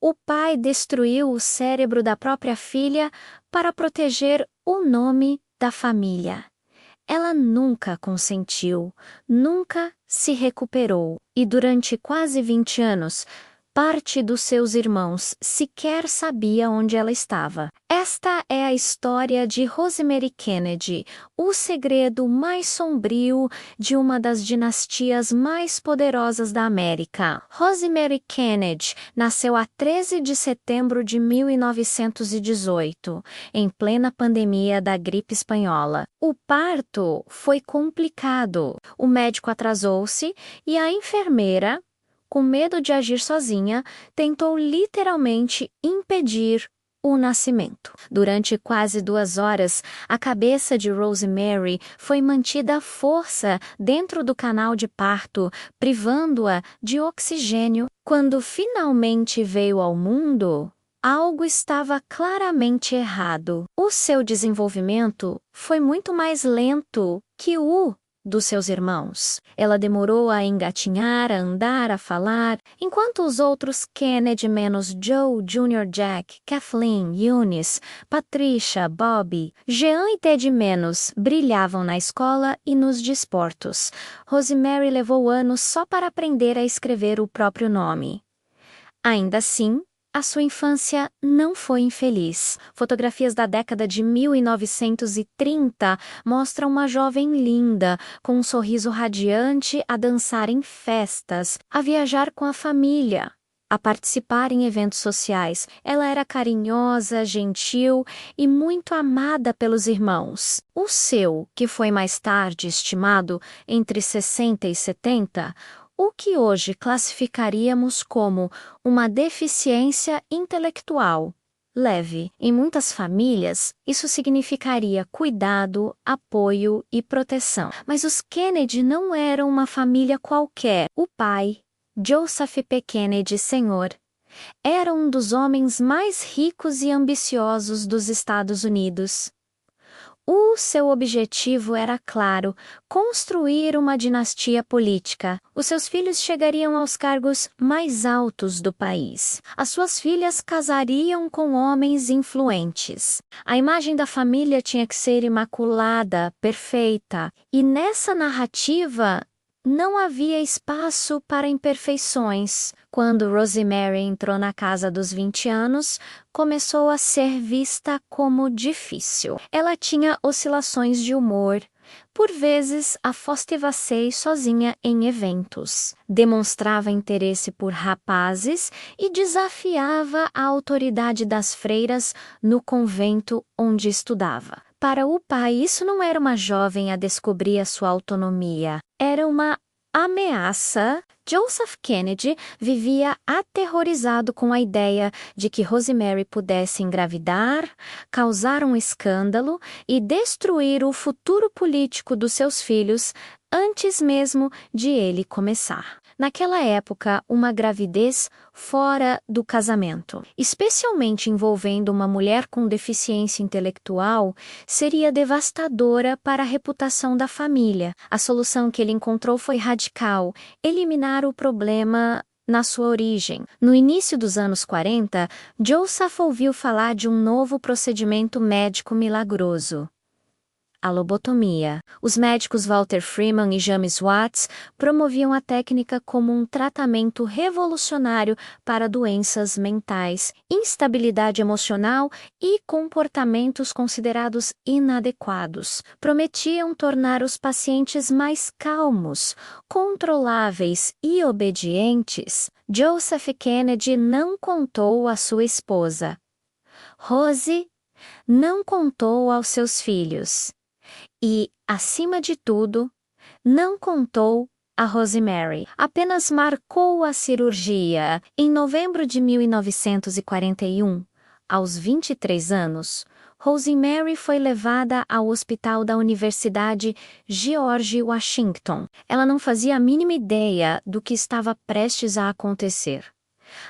O pai destruiu o cérebro da própria filha para proteger o nome da família. Ela nunca consentiu, nunca se recuperou, e durante quase 20 anos, parte dos seus irmãos sequer sabia onde ela estava. Esta é a história de Rosemary Kennedy, o segredo mais sombrio de uma das dinastias mais poderosas da América. Rosemary Kennedy nasceu a 13 de setembro de 1918, em plena pandemia da gripe espanhola. O parto foi complicado. O médico atrasou-se e a enfermeira, com medo de agir sozinha, tentou literalmente impedir o nascimento. Durante quase 2 horas, a cabeça de Rosemary foi mantida à força dentro do canal de parto, privando-a de oxigênio. Quando finalmente veio ao mundo, algo estava claramente errado. O seu desenvolvimento foi muito mais lento que o dos seus irmãos. Ela demorou a engatinhar, a andar, a falar, enquanto os outros Kennedy menos Joe, Jr. Jack, Kathleen, Eunice, Patricia, Bobby, Jean e Ted menos brilhavam na escola e nos desportos. Rosemary levou anos só para aprender a escrever o próprio nome. Ainda assim, a sua infância não foi infeliz. Fotografias da década de 1930 mostram uma jovem linda, com um sorriso radiante, a dançar em festas, a viajar com a família, a participar em eventos sociais. Ela era carinhosa, gentil e muito amada pelos irmãos. O seu, que foi mais tarde estimado entre 60 e 70, o que hoje classificaríamos como uma deficiência intelectual leve. Em muitas famílias, isso significaria cuidado, apoio e proteção. Mas os Kennedy não eram uma família qualquer. O pai, Joseph P. Kennedy Sr., era um dos homens mais ricos e ambiciosos dos Estados Unidos. O seu objetivo era claro: construir uma dinastia política. Os seus filhos chegariam aos cargos mais altos do país. As suas filhas casariam com homens influentes. A imagem da família tinha que ser imaculada, perfeita. E nessa narrativa, não havia espaço para imperfeições. Quando Rosemary entrou na casa dos 20 anos, começou a ser vista como difícil. Ela tinha oscilações de humor. Por vezes, afostava-se sozinha em eventos. Demonstrava interesse por rapazes e desafiava a autoridade das freiras no convento onde estudava. Para o pai, isso não era uma jovem a descobrir a sua autonomia. Era uma ameaça. Joseph Kennedy vivia aterrorizado com a ideia de que Rosemary pudesse engravidar, causar um escândalo e destruir o futuro político dos seus filhos antes mesmo de ele começar. Naquela época, uma gravidez fora do casamento, especialmente envolvendo uma mulher com deficiência intelectual, seria devastadora para a reputação da família. A solução que ele encontrou foi radical: eliminar o problema na sua origem. No início dos anos 40, Joseph ouviu falar de um novo procedimento médico milagroso: a lobotomia. Os médicos Walter Freeman e James Watts promoviam a técnica como um tratamento revolucionário para doenças mentais, instabilidade emocional e comportamentos considerados inadequados. Prometiam tornar os pacientes mais calmos, controláveis e obedientes. Joseph Kennedy não contou à sua esposa. Rose não contou aos seus filhos. E, acima de tudo, não contou a Rosemary. Apenas marcou a cirurgia. Em novembro de 1941, aos 23 anos, Rosemary foi levada ao hospital da Universidade George Washington. Ela não fazia a mínima ideia do que estava prestes a acontecer.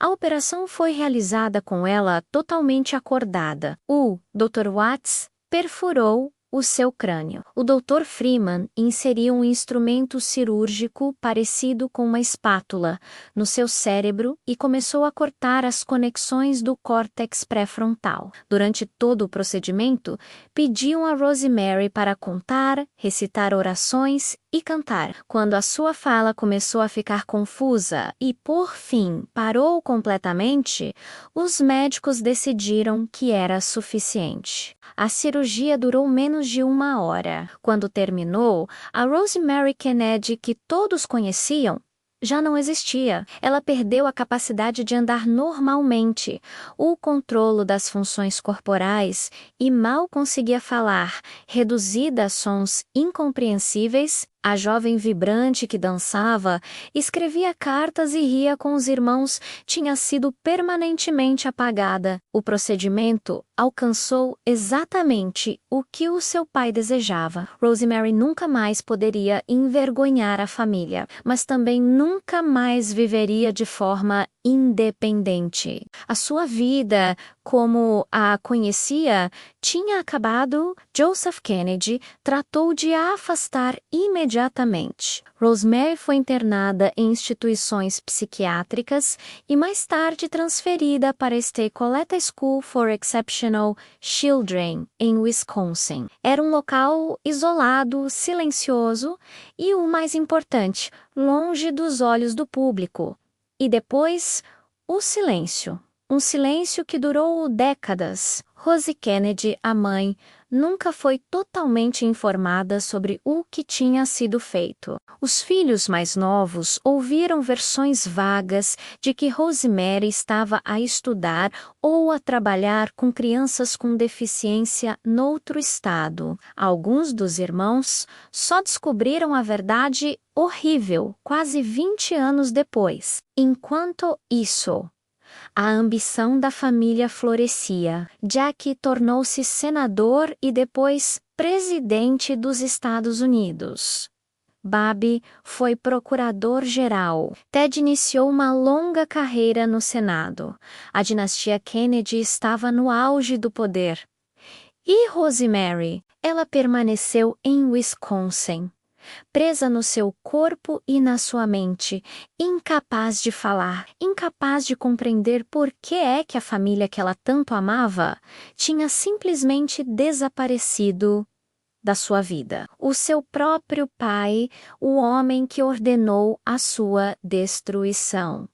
A operação foi realizada com ela totalmente acordada. O Dr. Watts perfurou o seu crânio. O Dr. Freeman inseriu um instrumento cirúrgico parecido com uma espátula no seu cérebro e começou a cortar as conexões do córtex pré-frontal. Durante todo o procedimento, pediam a Rosemary para contar, recitar orações e cantar. Quando a sua fala começou a ficar confusa e, por fim, parou completamente, os médicos decidiram que era suficiente. A cirurgia durou menos de 1 hora. Quando terminou, a Rosemary Kennedy, que todos conheciam, já não existia. Ela perdeu a capacidade de andar normalmente, o controle das funções corporais e mal conseguia falar, reduzida a sons incompreensíveis. A jovem vibrante que dançava, escrevia cartas e ria com os irmãos tinha sido permanentemente apagada. O procedimento alcançou exatamente o que o seu pai desejava. Rosemary nunca mais poderia envergonhar a família, mas também nunca mais viveria de forma independente. A sua vida, como a conhecia, tinha acabado. Joseph Kennedy tratou de a afastar imediatamente. Rosemary foi internada em instituições psiquiátricas e mais tarde transferida para a State Coletta School for Exceptional Children, em Wisconsin. Era um local isolado, silencioso e, o mais importante, longe dos olhos do público. E depois, o silêncio. Um silêncio que durou décadas. Rosie Kennedy, a mãe, nunca foi totalmente informada sobre o que tinha sido feito. Os filhos mais novos ouviram versões vagas de que Rosemary estava a estudar ou a trabalhar com crianças com deficiência noutro estado. Alguns dos irmãos só descobriram a verdade horrível quase 20 anos depois. Enquanto isso, a ambição da família florescia. Jack tornou-se senador e depois presidente dos Estados Unidos. Baby foi procurador-geral. Ted iniciou uma longa carreira no Senado. A dinastia Kennedy estava no auge do poder. E Rosemary? Ela permaneceu em Wisconsin, presa no seu corpo e na sua mente, incapaz de falar, incapaz de compreender por que é que a família que ela tanto amava tinha simplesmente desaparecido da sua vida. O seu próprio pai, o homem que ordenou a sua destruição,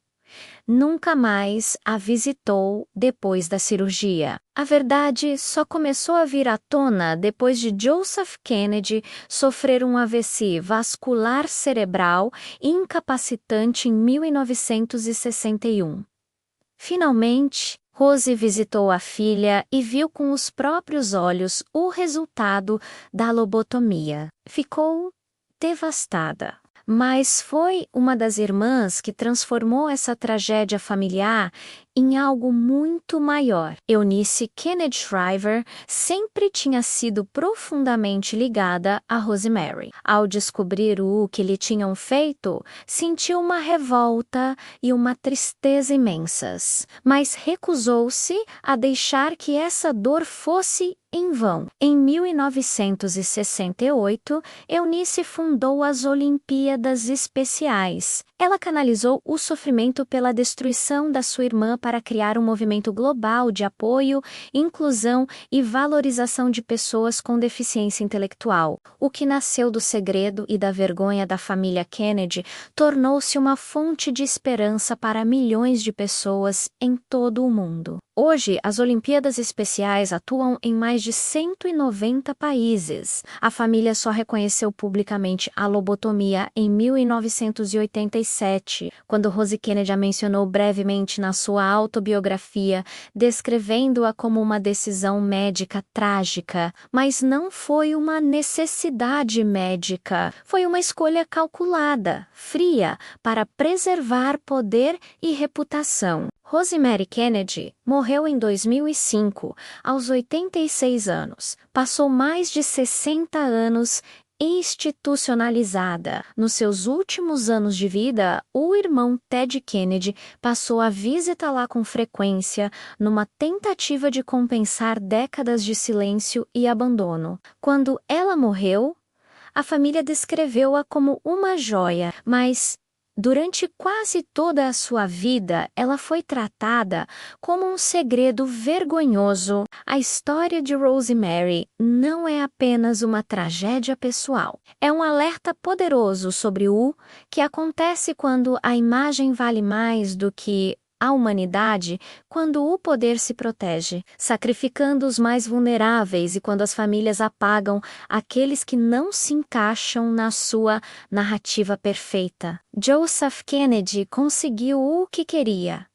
nunca mais a visitou depois da cirurgia. A verdade só começou a vir à tona depois de Joseph Kennedy sofrer um AVC vascular cerebral incapacitante em 1961. Finalmente, Rosie visitou a filha e viu com os próprios olhos o resultado da lobotomia. Ficou devastada. Mas foi uma das irmãs que transformou essa tragédia familiar em algo muito maior. Eunice Kennedy Shriver sempre tinha sido profundamente ligada a Rosemary. Ao descobrir o que lhe tinham feito, sentiu uma revolta e uma tristeza imensas, mas recusou-se a deixar que essa dor fosse em vão. Em 1968, Eunice fundou as Olimpíadas Especiais. Ela canalizou o sofrimento pela destruição da sua irmã para criar um movimento global de apoio, inclusão e valorização de pessoas com deficiência intelectual. O que nasceu do segredo e da vergonha da família Kennedy tornou-se uma fonte de esperança para milhões de pessoas em todo o mundo. Hoje, as Olimpíadas Especiais atuam em mais de 190 países. A família só reconheceu publicamente a lobotomia em 1987, quando Rosie Kennedy a mencionou brevemente na sua autobiografia, descrevendo-a como uma decisão médica trágica. Mas não foi uma necessidade médica. Foi uma escolha calculada, fria, para preservar poder e reputação. Rosemary Kennedy morreu em 2005, aos 86 anos. Passou mais de 60 anos institucionalizada. Nos seus últimos anos de vida, o irmão Ted Kennedy passou a visitá-la com frequência, numa tentativa de compensar décadas de silêncio e abandono. Quando ela morreu, a família descreveu-a como uma joia, mas durante quase toda a sua vida, ela foi tratada como um segredo vergonhoso. A história de Rosemary não é apenas uma tragédia pessoal. É um alerta poderoso sobre o que acontece quando a imagem vale mais do que a humanidade, quando o poder se protege, sacrificando os mais vulneráveis e quando as famílias apagam aqueles que não se encaixam na sua narrativa perfeita. Joseph Kennedy conseguiu o que queria.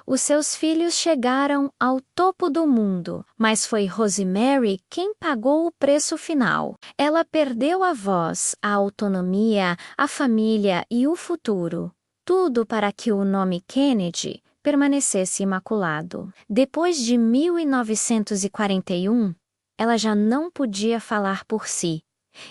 Os seus filhos chegaram ao topo do mundo, mas foi Rosemary quem pagou o preço final. Ela perdeu a voz, a autonomia, a família e o futuro. Tudo para que o nome Kennedy permanecesse imaculado. Depois de 1941, ela já não podia falar por si.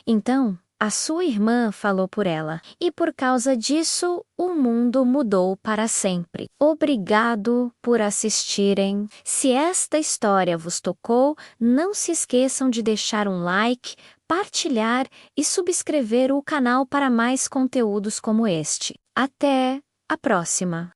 Então, a sua irmã falou por ela, e por causa disso, o mundo mudou para sempre. Obrigado por assistirem. Se esta história vos tocou, não se esqueçam de deixar um like, partilhar e subscrever o canal para mais conteúdos como este. Até a próxima!